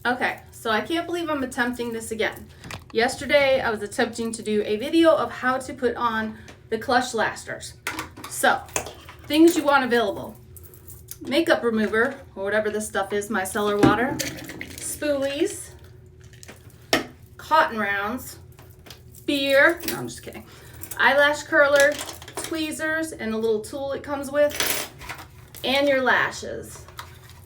Okay, so I can't believe I'm attempting this again. Yesterday, I was attempting to do a video of how to put on the Klush Lasters. So, things you want available. Makeup remover, or whatever this stuff is, micellar water, spoolies, cotton rounds, beer, no, I'm just kidding, eyelash curler, tweezers, and a little tool it comes with, and your lashes.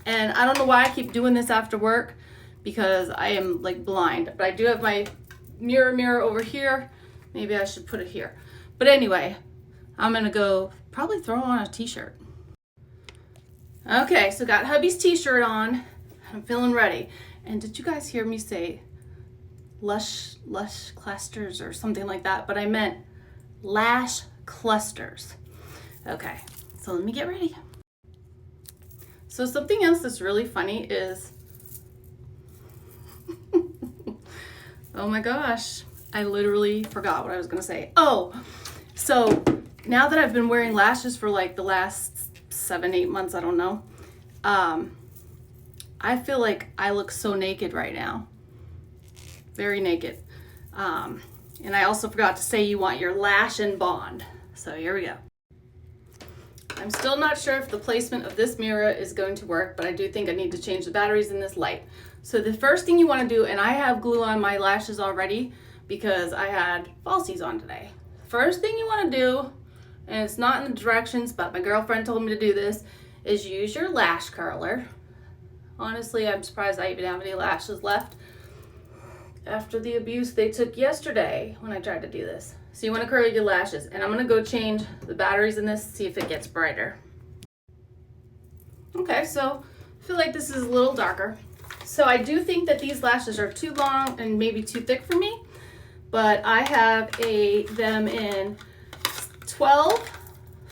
And I don't know why I keep doing this after work, because I am like blind, but I do have my mirror over here. Maybe I should put it here. But anyway, I'm gonna go probably throw on a t-shirt. Okay, so got hubby's t-shirt on. I'm feeling ready. And did you guys hear me say lush clusters or something like that? But I meant lash clusters. Okay, so let me get ready. So something else that's really funny is, oh my gosh, I literally forgot what I was gonna say. Oh, so now that I've been wearing lashes for like the last 7-8 months, I don't know, I feel like I look so naked right now. Very naked. And I also forgot to say you want your lash and bond. So here we go. I'm still not sure if the placement of this mirror is going to work, but I do think I need to change the batteries in this light. So the first thing you want to do, and I have glue on my lashes already because I had falsies on today. First thing you want to do, and it's not in the directions, but my girlfriend told me to do this, is use your lash curler. Honestly, I'm surprised I even have any lashes left after the abuse they took yesterday when I tried to do this. So you want to curl your lashes, and I'm going to go change the batteries in this, see if it gets brighter. Okay, so I feel like this is a little darker. So I do think that these lashes are too long and maybe too thick for me, but I have them in 12,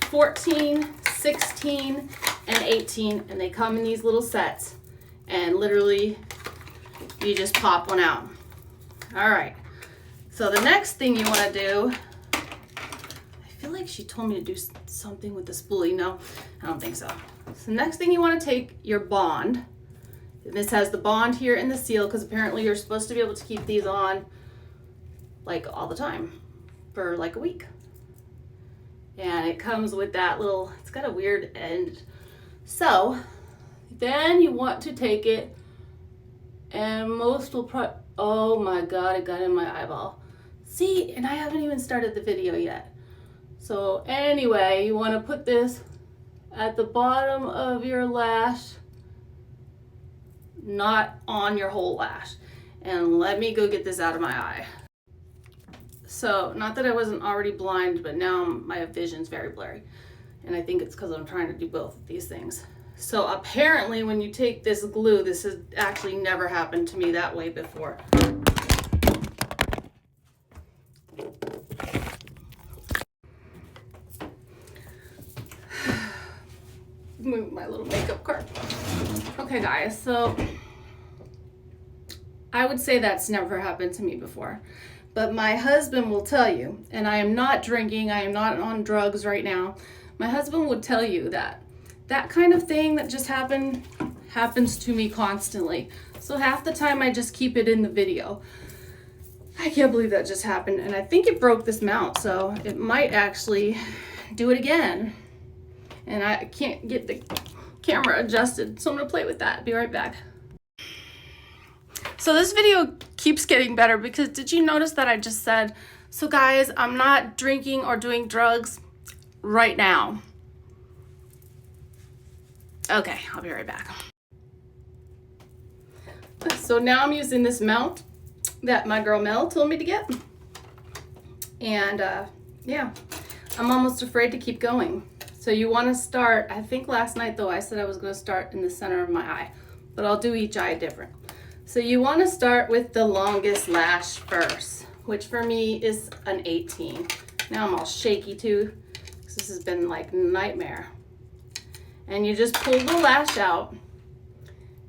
14, 16, and 18, and they come in these little sets, and literally you just pop one out. All right, so the next thing you want to do, I feel like she told me to do something with the spoolie. No, I don't think so. So next thing you want to take your bond. This has the bond here and the seal, because apparently you're supposed to be able to keep these on like all the time for like a week. And it comes with that little, it's got a weird end. So then you want to take it, and most will oh my God, it got in my eyeball. See, and I haven't even started the video yet. So anyway, you want to put this at the bottom of your lash, not on your whole lash. And let me go get this out of my eye. So, not that I wasn't already blind, but now my vision's very blurry. And I think it's because I'm trying to do both of these things. So apparently when you take this glue, this has actually never happened to me that way before. Move my little makeup cart. Okay guys, so I would say that's never happened to me before. But my husband will tell you, and I am not drinking, I am not on drugs right now. My husband would tell you that that kind of thing that just happens to me constantly. So half the time I just keep it in the video. I can't believe that just happened, and I think it broke this mount, so it might actually do it again. And I can't get the camera adjusted, so I'm gonna play with that. Be right back. So this video keeps getting better because did you notice that I just said, so guys, I'm not drinking or doing drugs right now. Okay, I'll be right back. So now I'm using this mount that my girl Mel told me to get. And yeah, I'm almost afraid to keep going. So you want to start, I think last night though I said I was going to start in the center of my eye, but I'll do each eye different. So you want to start with the longest lash first, which for me is an 18. Now I'm all shaky too, because this has been like a nightmare. And you just pull the lash out,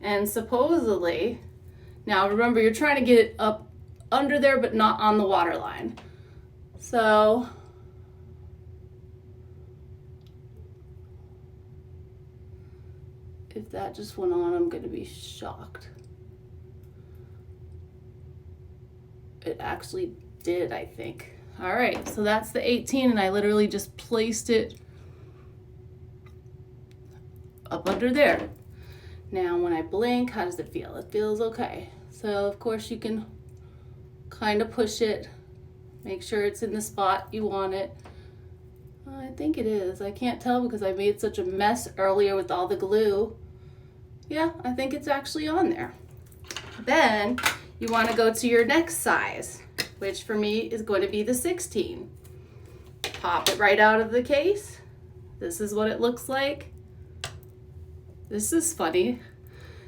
and supposedly, now remember you're trying to get it up under there but not on the water line. So if that just went on, I'm going to be shocked. it actually did, I think. All right, so that's the 18, and I literally just placed it up under there. Now when I blink, how does it feel? It feels okay. So of course you can kind of push it, make sure it's in the spot you want it. I think it is. I can't tell because I made such a mess earlier with all the glue. Yeah, I think it's actually on there. Then you want to go to your next size, which for me is going to be the 16. Pop it right out of the case. This is what it looks like. This is funny.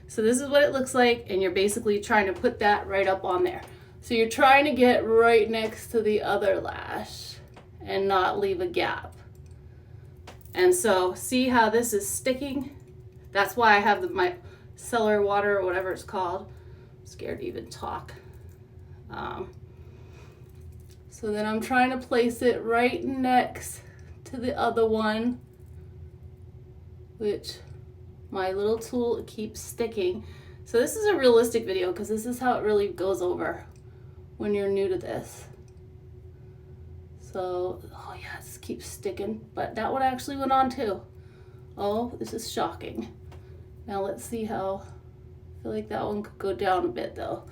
So this is what it looks like, and you're basically trying to put that right up on there. So you're trying to get right next to the other lash and not leave a gap. And so see how this is sticking? That's why I have my cellar water or whatever it's called. I'm scared to even talk. So then I'm trying to place it right next to the other one, which my little tool keeps sticking. So this is a realistic video because this is how it really goes over when you're new to this. So, oh yeah, this keeps sticking, but that one actually went on too. Oh, this is shocking. Now let's see how, I feel like that one could go down a bit though.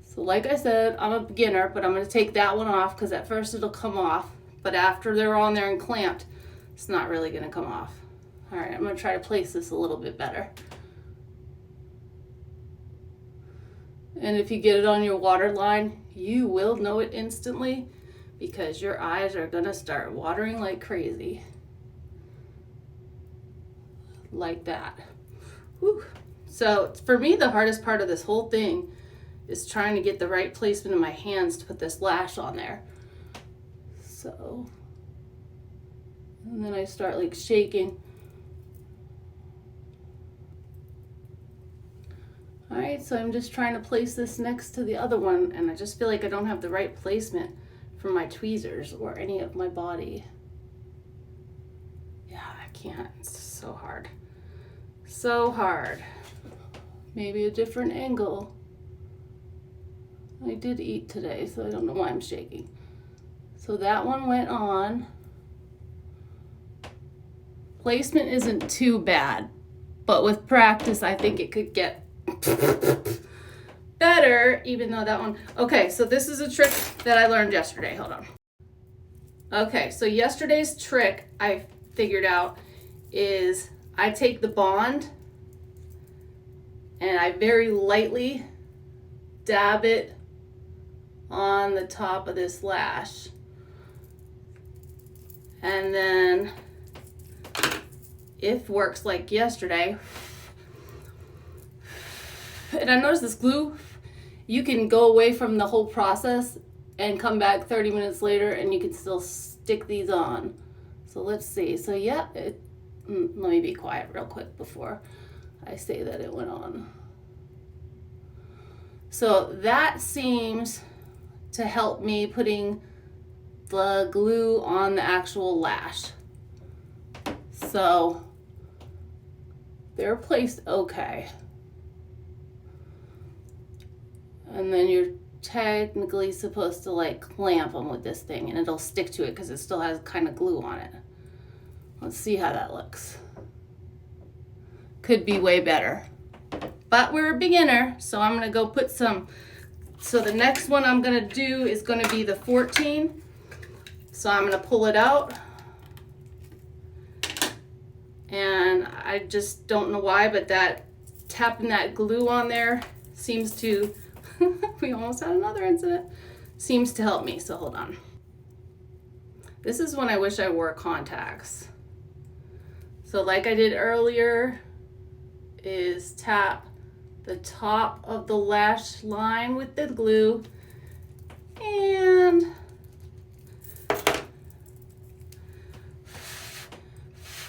So like I said, I'm a beginner, but I'm gonna take that one off because at first it'll come off, but after they're on there and clamped, it's not really gonna come off. All right, I'm gonna try to place this a little bit better. And if you get it on your water line, you will know it instantly because your eyes are gonna start watering like crazy. Like that. Whew. So for me, the hardest part of this whole thing is trying to get the right placement in my hands to put this lash on there. So, and then I start like shaking. All right, so I'm just trying to place this next to the other one, and I just feel like I don't have the right placement for my tweezers or any of my body. Yeah, I can't, it's so hard. So hard. Maybe a different angle. I did eat today, so I don't know why I'm shaking. So that one went on. Placement isn't too bad, but with practice, I think it could get better, even though that one. Okay, so this is a trick that I learned yesterday. Hold on. Okay, so yesterday's trick I figured out is I take the Bond and I very lightly dab it on the top of this lash. And then if works like yesterday, and I noticed this glue, you can go away from the whole process and come back 30 minutes later and you can still stick these on. So let's see. So yeah, let me be quiet real quick before I say that it went on. So that seems to help me putting the glue on the actual lash. So they're placed okay. And then you're technically supposed to like clamp them with this thing and it'll stick to it because it still has kind of glue on it. Let's see how that looks. Could be way better. But we're a beginner, so I'm gonna go put some. So the next one I'm gonna do is gonna be the 14. So I'm gonna pull it out. And I just don't know why, but that tapping that glue on there seems to, we almost had another incident, seems to help me, so hold on. This is when I wish I wore contacts. So like I did earlier, is tap the top of the lash line with the glue and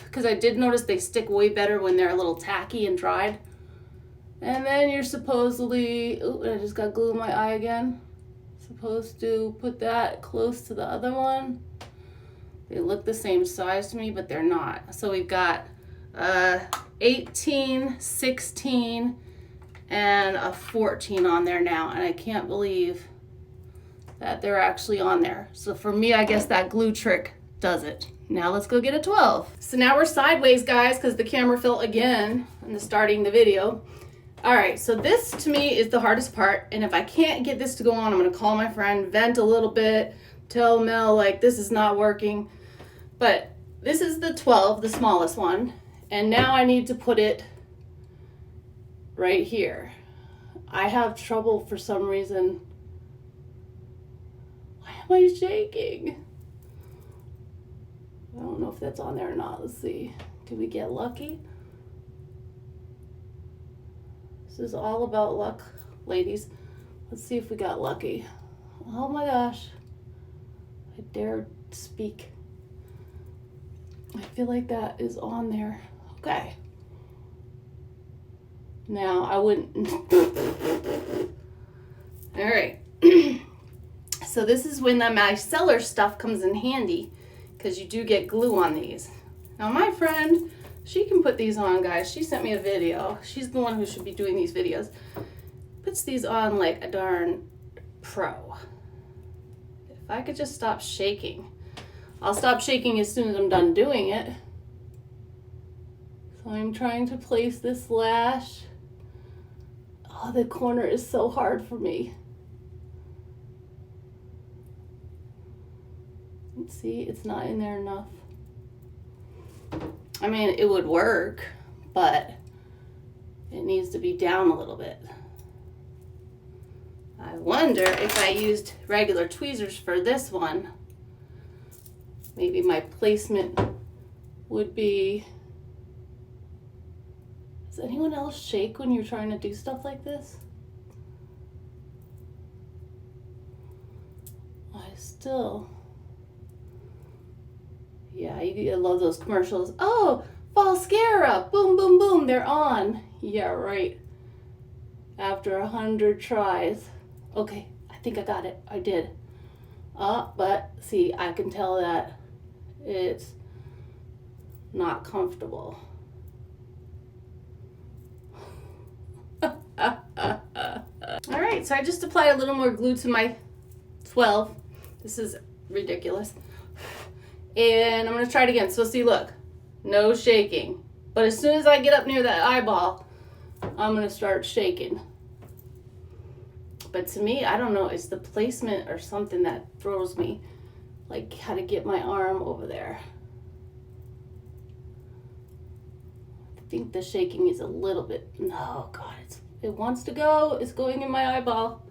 because I did notice they stick way better when they're a little tacky and dried. And then you're supposedly, ooh, I just got glue in my eye again. Supposed to put that close to the other one. They look the same size to me, but they're not. So we've got 18, 16, and a 14 on there now. And I can't believe that they're actually on there. So for me, I guess that glue trick does it. Now let's go get a 12. So now we're sideways, guys, because the camera fell again in the starting the video. All right, so this to me is the hardest part. And if I can't get this to go on, I'm gonna call my friend, vent a little bit, tell Mel like this is not working. But this is the 12, the smallest one. And now I need to put it right here. I have trouble for some reason. Why am I shaking? I don't know if that's on there or not. Let's see. Did we get lucky? This is all about luck, ladies. Let's see if we got lucky. Oh my gosh. I dare speak. I feel like that is on there. Okay. Now I wouldn't. All right. So this is when the micellar stuff comes in handy, because you do get glue on these. Now my friend, she can put these on, guys. She sent me a video. She's the one who should be doing these videos. Puts these on like a darn pro. If I could just stop shaking. I'll stop shaking as soon as I'm done doing it. So I'm trying to place this lash. Oh, the corner is so hard for me. Let's see, it's not in there enough. I mean, it would work, but it needs to be down a little bit. I wonder if I used regular tweezers for this one, maybe my placement would be... Does anyone else shake when you're trying to do stuff like this? I still... Yeah, I love those commercials. Oh, Falscara, boom, boom, boom, they're on. Yeah, right. After 100 tries. Okay, I think I got it. I did. But see, I can tell that it's not comfortable. All right, so I just applied a little more glue to my 12. This is ridiculous. And I'm gonna try it again. So see, look, no shaking. But as soon as I get up near that eyeball, I'm gonna start shaking. But to me, I don't know, it's the placement or something that throws me, like how to get my arm over there. I think the shaking is a little bit, no, God, it wants to go, it's going in my eyeball.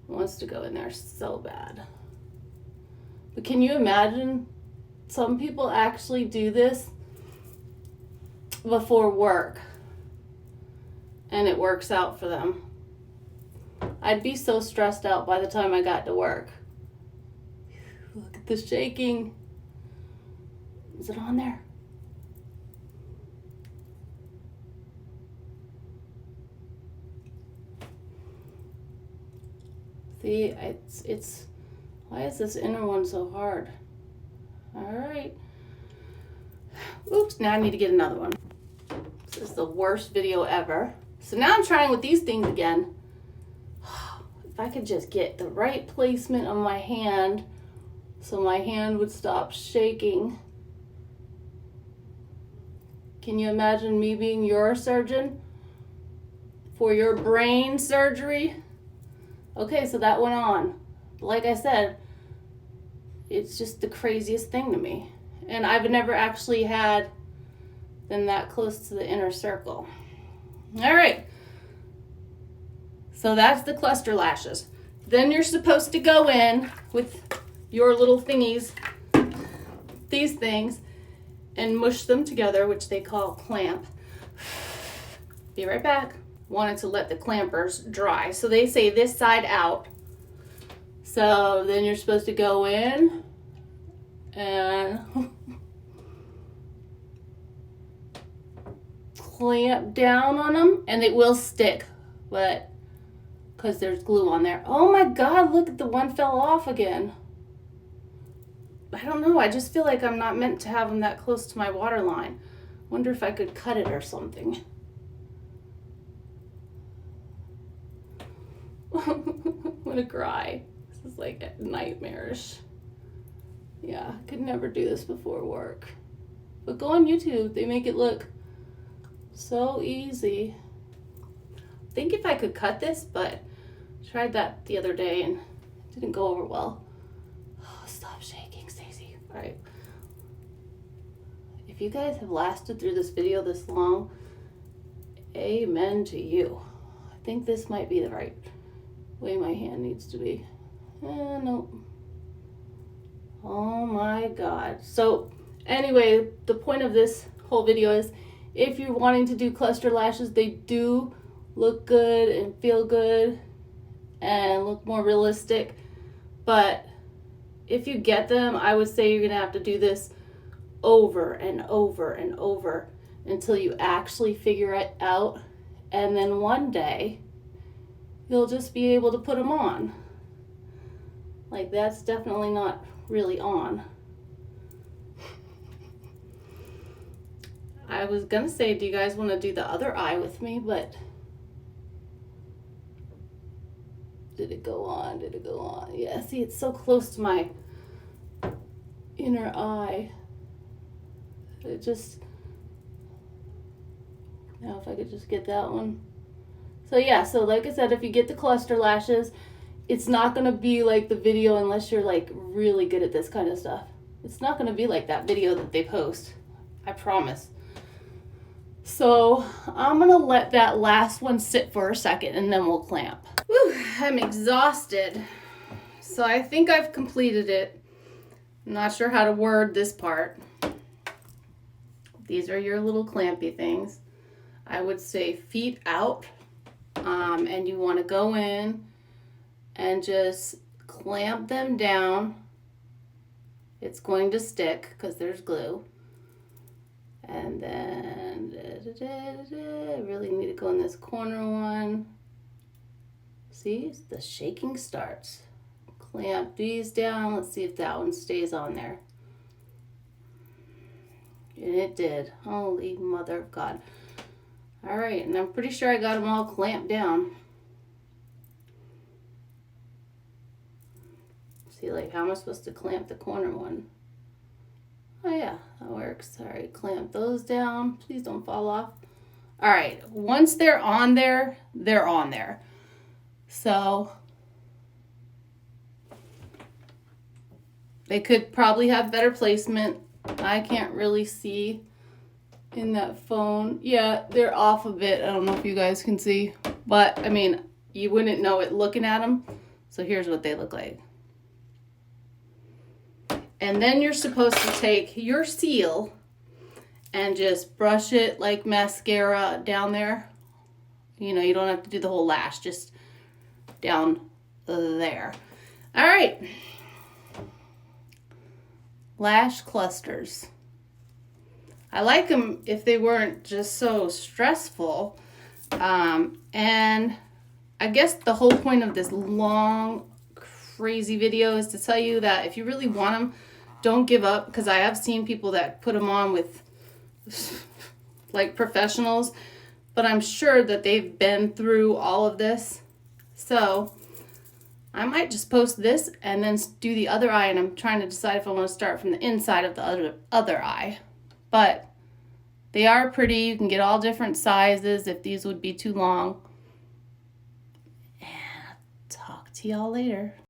It wants to go in there so bad. But can you imagine, some people actually do this before work and it works out for them. I'd be so stressed out by the time I got to work. Look at the shaking. Is it on there? See, it's why is this inner one so hard? All right. Oops, now I need to get another one. This is the worst video ever. So now I'm trying with these things again. If I could just get the right placement on my hand so my hand would stop shaking. Can you imagine me being your surgeon for your brain surgery? Okay, so that went on. Like I said, it's just the craziest thing to me. And I've never actually had them that close to the inner circle. All right. So that's the cluster lashes. Then you're supposed to go in with your little thingies, these things, and mush them together, which they call clamp. Be right back. Wanted to let the clampers dry. So they say this side out. So then you're supposed to go in and clamp down on them, and it will stick, but because there's glue on there. Oh my God, look, the one fell off again. I don't know, I just feel like I'm not meant to have them that close to my water line. Wonder if I could cut it or something. I'm gonna cry. This is like nightmarish. Yeah, I could never do this before work. But go on YouTube, they make it look so easy. I think if I could cut this, but I tried that the other day and it didn't go over well. Oh, stop shaking, Stacey. All right. If you guys have lasted through this video this long, amen to you. I think this might be the right way my hand needs to be. Nope. Oh my God. So anyway, the point of this whole video is if you're wanting to do cluster lashes, they do look good and feel good and look more realistic. But if you get them, I would say you're gonna have to do this over and over and over until you actually figure it out. And then one day you'll just be able to put them on. Like, that's definitely not really on. I was gonna say, do you guys want to do the other eye with me? But did it go on? Did it go on? Yeah, see, it's so close to my inner eye. It just, now if I could just get that one. So yeah, so like I said, if you get the cluster lashes, it's not gonna be like the video unless you're like really good at this kind of stuff. It's not gonna be like that video that they post, I promise. So I'm gonna let that last one sit for a second and then we'll clamp. Whew, I'm exhausted. So I think I've completed it. I'm not sure how to word this part. These are your little clampy things. I would say feet out, and you want to go in and just clamp them down. It's going to stick because there's glue. And then I really need to go in this corner one. See, the shaking starts. Clamp these down. Let's see if that one stays on there. And it did. Holy mother of God. All right, and I'm pretty sure I got them all clamped down. See, like, how am I supposed to clamp the corner one? Oh yeah, that works. All right, clamp those down. Please don't fall off. All right, once they're on there, they're on there. So they could probably have better placement. I can't really see in that phone. Yeah, they're off a bit. I don't know if you guys can see, but I mean, you wouldn't know it looking at them. So here's what they look like. And then you're supposed to take your seal and just brush it like mascara down there. You know, you don't have to do the whole lash, just down there. All right. Lash clusters. I like them if they weren't just so stressful. And I guess the whole point of this long, crazy video is to tell you that if you really want them, don't give up, because I have seen people that put them on with like professionals, but I'm sure that they've been through all of this. So I might just post this and then do the other eye, and I'm trying to decide if I want to start from the inside of the other eye. But they are pretty. You can get all different sizes if these would be too long. And I'll talk to y'all later.